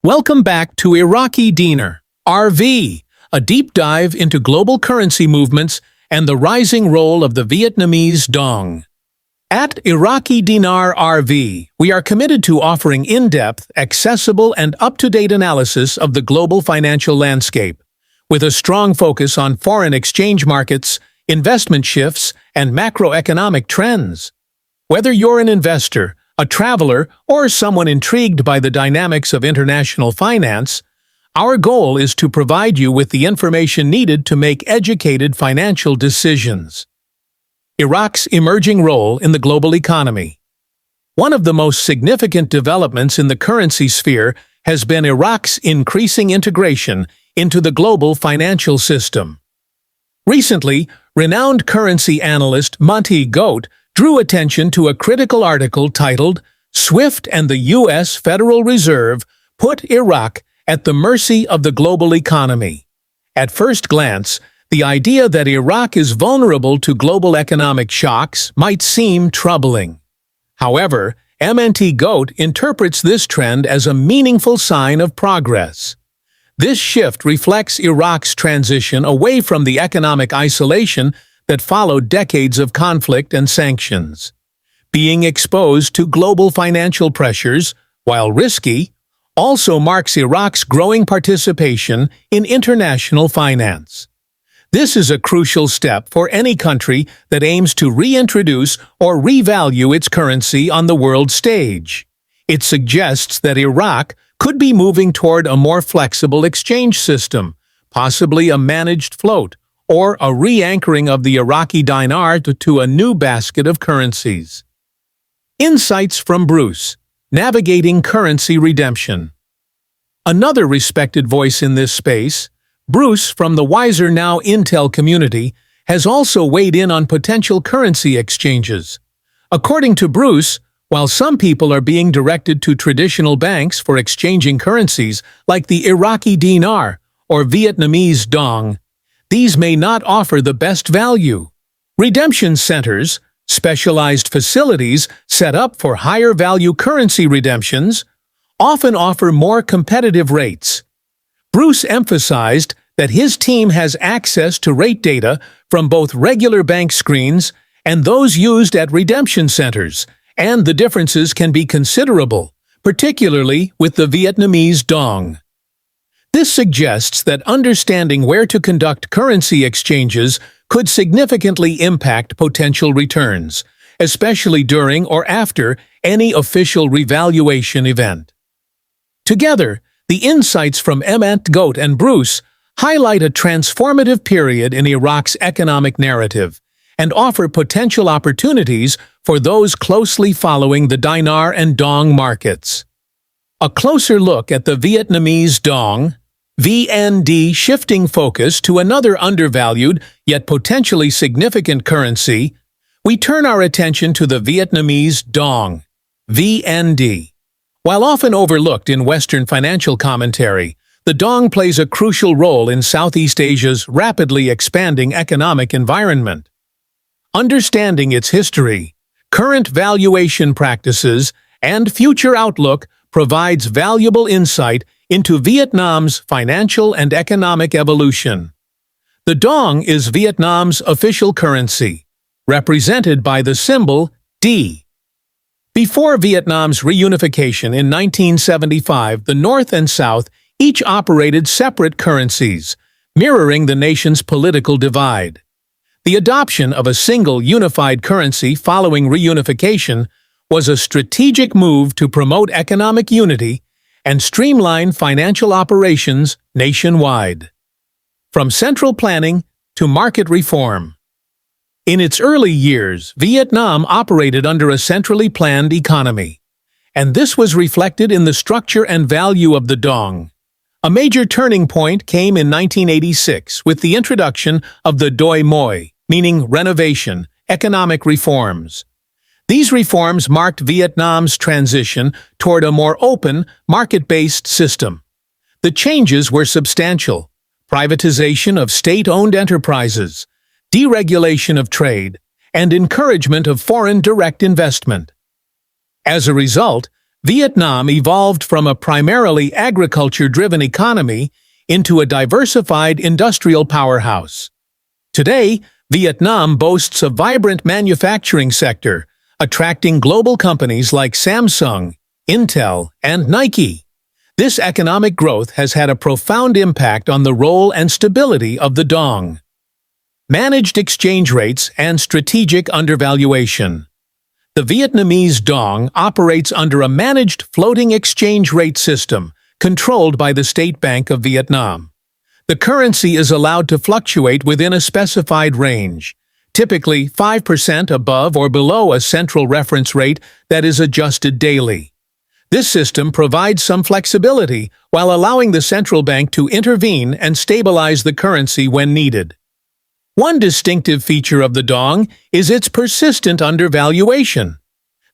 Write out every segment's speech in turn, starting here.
Welcome back to Iraqi Dinar RV, a deep dive into global currency movements and the rising role of the Vietnamese dong. At Iraqi Dinar RV, we are committed to offering in-depth, accessible, and up-to-date analysis of the global financial landscape, with a strong focus on foreign exchange markets, investment shifts, and macroeconomic trends. Whether you're an investor, a traveler, or someone intrigued by the dynamics of international finance, our goal is to provide you with the information needed to make educated financial decisions. Iraq's emerging role in the global economy. One of the most significant developments in the currency sphere has been Iraq's increasing integration into the global financial system. Recently, renowned currency analyst Monty Goat drew attention to a critical article titled "SWIFT and the U.S. Federal Reserve Put Iraq at the Mercy of the Global Economy." At first glance, the idea that Iraq is vulnerable to global economic shocks might seem troubling. However, Monty Goat interprets this trend as a meaningful sign of progress. This shift reflects Iraq's transition away from the economic isolation that followed decades of conflict and sanctions. Being exposed to global financial pressures, while risky, also marks Iraq's growing participation in international finance. This is a crucial step for any country that aims to reintroduce or revalue its currency on the world stage. It suggests that Iraq could be moving toward a more flexible exchange system, possibly a managed float, or a re-anchoring of the Iraqi dinar to a new basket of currencies. Insights from Bruce, navigating currency redemption. Another respected voice in this space, Bruce from the Wiser Now Intel community, has also weighed in on potential currency exchanges. According to Bruce, while some people are being directed to traditional banks for exchanging currencies like the Iraqi dinar or Vietnamese dong, these may not offer the best value. Redemption centers, specialized facilities set up for higher-value currency redemptions, often offer more competitive rates. Bruce emphasized that his team has access to rate data from both regular bank screens and those used at redemption centers, and the differences can be considerable, particularly with the Vietnamese dong. This suggests that understanding where to conduct currency exchanges could significantly impact potential returns, especially during or after any official revaluation event. Together, the insights from Monty Goat and Bruce highlight a transformative period in Iraq's economic narrative and offer potential opportunities for those closely following the dinar and dong markets. A closer look at the Vietnamese dong, VND, shifting focus to another undervalued yet potentially significant currency, we turn our attention to the Vietnamese dong, VND. While often overlooked in Western financial commentary, the dong plays a crucial role in Southeast Asia's rapidly expanding economic environment. Understanding its history, current valuation practices, and future outlook provides valuable insight into Vietnam's financial and economic evolution. The dong is Vietnam's official currency, represented by the symbol D. Before Vietnam's reunification in 1975, the North and South each operated separate currencies, mirroring the nation's political divide. The adoption of a single unified currency following reunification was a strategic move to promote economic unity and streamline financial operations nationwide. From central planning to market reform. In its early years, Vietnam operated under a centrally planned economy, and this was reflected in the structure and value of the dong. A major turning point came in 1986 with the introduction of the Doi Moi, meaning renovation, economic reforms. These reforms marked Vietnam's transition toward a more open, market-based system. The changes were substantial: privatization of state-owned enterprises, deregulation of trade, and encouragement of foreign direct investment. As a result, Vietnam evolved from a primarily agriculture-driven economy into a diversified industrial powerhouse. Today, Vietnam boasts a vibrant manufacturing sector, attracting global companies like Samsung, Intel, and Nike. This economic growth has had a profound impact on the role and stability of the dong. Managed exchange rates and strategic undervaluation. The Vietnamese dong operates under a managed floating exchange rate system controlled by the State Bank of Vietnam. The currency is allowed to fluctuate within a specified range, typically 5% above or below a central reference rate that is adjusted daily. This system provides some flexibility while allowing the central bank to intervene and stabilize the currency when needed. One distinctive feature of the dong is its persistent undervaluation.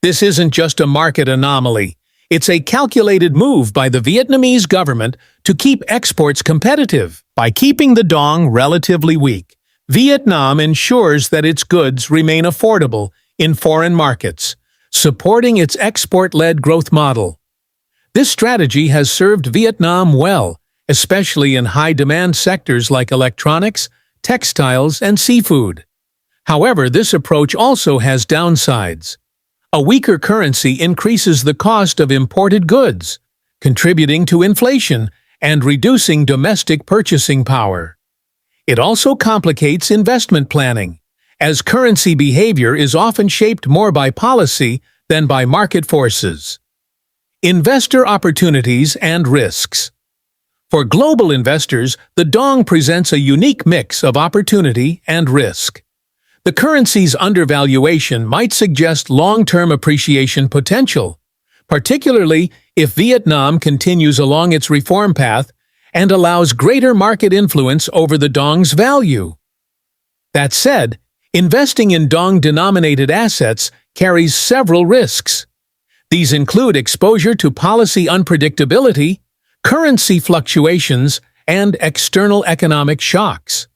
This isn't just a market anomaly. It's a calculated move by the Vietnamese government to keep exports competitive. By keeping the dong relatively weak, Vietnam ensures that its goods remain affordable in foreign markets, supporting its export-led growth model. This strategy has served Vietnam well, especially in high-demand sectors like electronics, textiles, and seafood. However, this approach also has downsides. A weaker currency increases the cost of imported goods, contributing to inflation and reducing domestic purchasing power. It also complicates investment planning, as currency behavior is often shaped more by policy than by market forces. Investor opportunities and risks. For global investors, the dong presents a unique mix of opportunity and risk. The currency's undervaluation might suggest long-term appreciation potential, particularly if Vietnam continues along its reform path and allows greater market influence over the dong's value. That said, investing in dong-denominated assets carries several risks. These include exposure to policy unpredictability, currency fluctuations, and external economic shocks.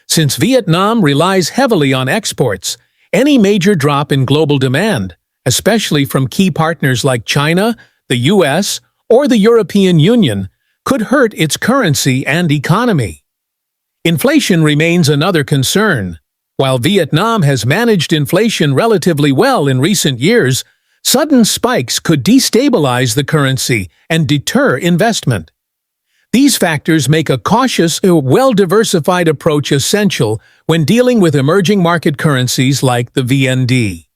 Since Vietnam relies heavily on exports, any major drop in global demand, especially from key partners like China, the US, or the European Union, could hurt its currency and economy. Inflation remains another concern. While Vietnam has managed inflation relatively well in recent years, sudden spikes could destabilize the currency and deter investment. These factors make a cautious, well-diversified approach essential when dealing with emerging market currencies like the VND.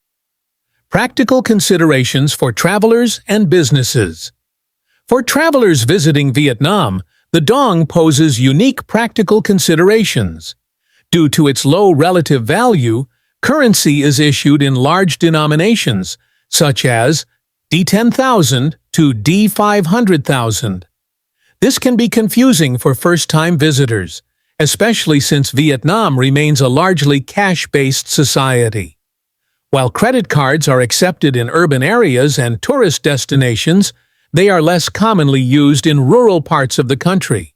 Practical considerations for travelers and businesses. For travelers visiting Vietnam, the dong poses unique practical considerations. Due to its low relative value, currency is issued in large denominations, such as D10,000 to D500,000. This can be confusing for first-time visitors, especially since Vietnam remains a largely cash-based society. While credit cards are accepted in urban areas and tourist destinations, they are less commonly used in rural parts of the country.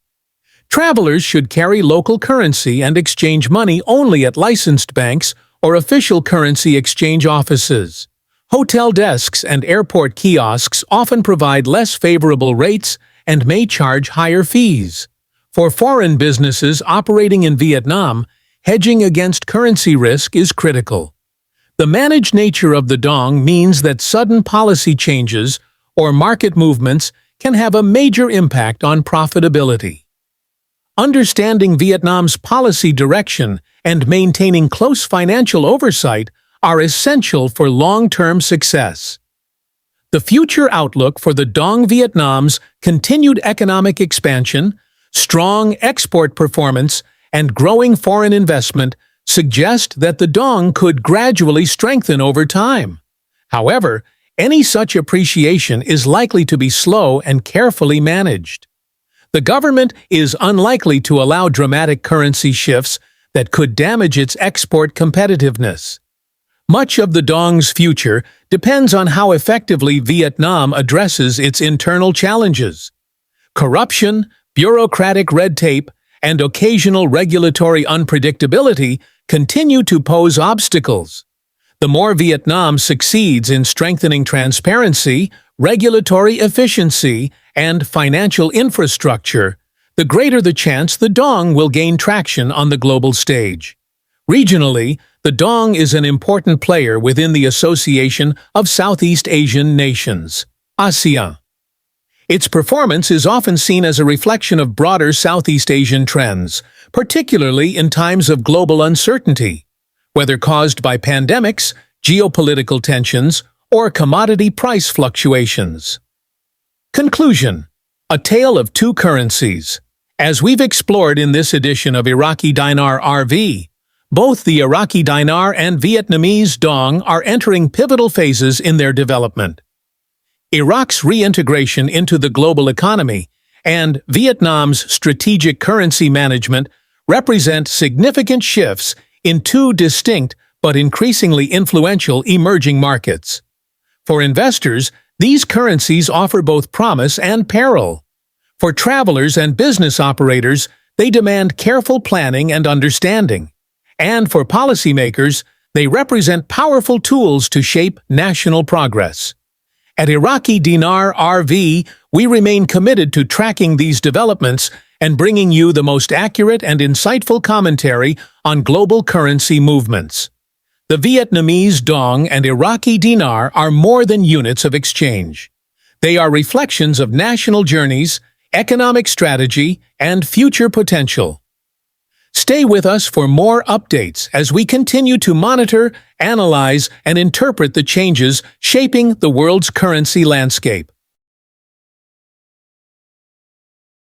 Travelers should carry local currency and exchange money only at licensed banks or official currency exchange offices. Hotel desks and airport kiosks often provide less favorable rates and may charge higher fees. For foreign businesses operating in Vietnam, hedging against currency risk is critical. The managed nature of the dong means that sudden policy changes or market movements can have a major impact on profitability. Understanding Vietnam's policy direction and maintaining close financial oversight are essential for long-term success. The future outlook for the dong Vietnam's continued economic expansion, strong export performance, and growing foreign investment suggest that the dong could gradually strengthen over time. However, any such appreciation is likely to be slow and carefully managed. The government is unlikely to allow dramatic currency shifts that could damage its export competitiveness. Much of the dong's future depends on how effectively Vietnam addresses its internal challenges. Corruption, bureaucratic red tape, and occasional regulatory unpredictability continue to pose obstacles. The more Vietnam succeeds in strengthening transparency, regulatory efficiency, and financial infrastructure, the greater the chance the dong will gain traction on the global stage. Regionally, the dong is an important player within the Association of Southeast Asian Nations, ASEAN. Its performance is often seen as a reflection of broader Southeast Asian trends, particularly in times of global uncertainty, whether caused by pandemics, geopolitical tensions, or commodity price fluctuations. Conclusion: a tale of two currencies. As we've explored in this edition of Iraqi Dinar RV, both the Iraqi dinar and Vietnamese dong are entering pivotal phases in their development. Iraq's reintegration into the global economy and Vietnam's strategic currency management represent significant shifts in two distinct but increasingly influential emerging markets. For investors, these currencies offer both promise and peril. For travelers and business operators, they demand careful planning and understanding. And for policymakers, they represent powerful tools to shape national progress. At Iraqi Dinar RV, we remain committed to tracking these developments and bringing you the most accurate and insightful commentary on global currency movements. The Vietnamese dong and Iraqi dinar are more than units of exchange. They are reflections of national journeys, economic strategy, and future potential. Stay with us for more updates as we continue to monitor, analyze, and interpret the changes shaping the world's currency landscape.